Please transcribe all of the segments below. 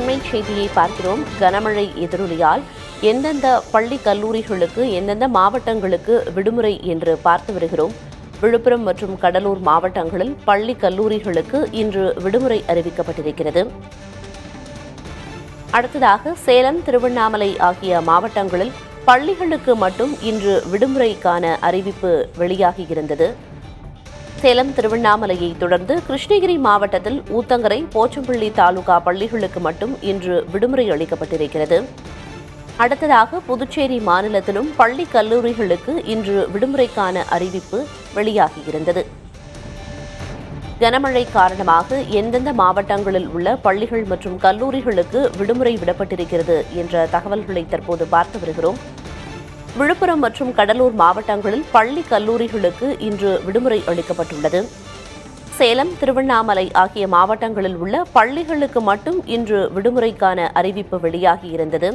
அண்மை செய்தியை பார்க்கிறோம். கனமழை எதிரொலியால் எந்தெந்த பள்ளி கல்லூரிகளுக்கு எந்தெந்த மாவட்டங்களுக்கு விடுமுறை என்று பார்த்து வருகிறோம். விழுப்புரம் மற்றும் கடலூர் மாவட்டங்களில் பள்ளி கல்லூரிகளுக்கு இன்று விடுமுறை அறிவிக்கப்பட்டிருக்கிறது. அடுத்ததாக சேலம், திருவண்ணாமலை ஆகிய மாவட்டங்களில் பள்ளிகளுக்கு மட்டும் இன்று விடுமுறைக்கான அறிவிப்பு வெளியாகியிருந்தது. சேலம், திருவண்ணாமலையை தொடர்ந்து கிருஷ்ணகிரி மாவட்டத்தில் ஊத்தங்கரை, போச்சம்பள்ளி தாலுகா பள்ளிகளுக்கு மட்டும் இன்று விடுமுறை அளிக்கப்பட்டிருக்கிறது. அடுத்ததாக புதுச்சேரி மாநிலத்திலும் பள்ளி கல்லூரிகளுக்கு இன்று விடுமுறைக்கான அறிவிப்பு வெளியாகியிருந்தது. கனமழை காரணமாக எந்தெந்த மாவட்டங்களில் உள்ள பள்ளிகள் மற்றும் கல்லூரிகளுக்கு விடுமுறை விடப்பட்டிருக்கிறது என்ற தகவல்களை தற்போது பார்த்து வருகிறோம். விழுப்புரம் மற்றும் கடலூர் மாவட்டங்களில் பள்ளி கல்லூரிகளுக்கு இன்று விடுமுறை அளிக்கப்பட்டுள்ளது. சேலம், திருவண்ணாமலை ஆகிய மாவட்டங்களில் உள்ள பள்ளிகளுக்கு மட்டும் இன்று விடுமுறைக்கான அறிவிப்பு வெளியாகியிருந்தது.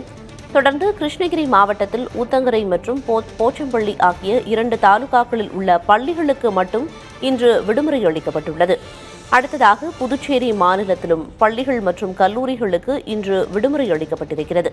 தொடர்ந்து கிருஷ்ணகிரி மாவட்டத்தில் ஊத்தங்கரை மற்றும் போச்சம்பள்ளி ஆகிய 2 தாலுகாக்களில் உள்ள பள்ளிகளுக்கு மட்டும் இன்று விடுமுறை அளிக்கப்பட்டுள்ளது. அடுத்ததாக புதுச்சேரி மாநிலத்திலும் பள்ளிகள் மற்றும் கல்லூரிகளுக்கு இன்று விடுமுறை அளிக்கப்பட்டிருக்கிறது.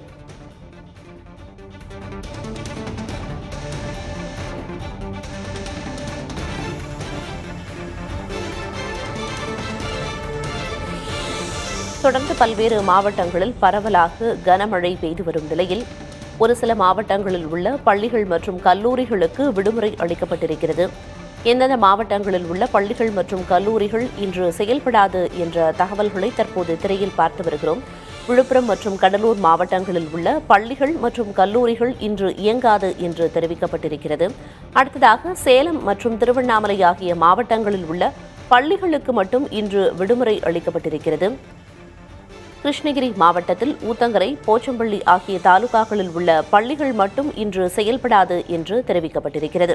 தொடர்ந்து பல்வேறு மாவட்டங்களில் பரவலாக கனமழை பெய்து வரும் நிலையில் ஒரு சில மாவட்டங்களில் உள்ள பள்ளிகள் மற்றும் கல்லூரிகளுக்கு விடுமுறை அளிக்கப்பட்டிருக்கிறது. எந்தெந்த மாவட்டங்களில் உள்ள பள்ளிகள் மற்றும் கல்லூரிகள் இன்று செயல்படாது என்ற தகவல்களை தற்போது திரையில் பார்த்து வருகிறோம். விழுப்புரம் மற்றும் கடலூர் மாவட்டங்களில் உள்ள பள்ளிகள் மற்றும் கல்லூரிகள் இன்று இயங்காது என்று தெரிவிக்கப்பட்டிருக்கிறது. அடுத்ததாக சேலம் மற்றும் திருவண்ணாமலை ஆகிய மாவட்டங்களில் உள்ள பள்ளிகளுக்கு மட்டும் இன்று விடுமுறை அளிக்கப்பட்டிருக்கிறது. கிருஷ்ணகிரி மாவட்டத்தில் ஊத்தங்கரை, போச்சம்பள்ளி ஆகிய தாலுகாக்களில் உள்ள பள்ளிகள் மட்டும் இன்று செயல்படாது என்று தெரிவிக்கப்பட்டிருக்கிறது.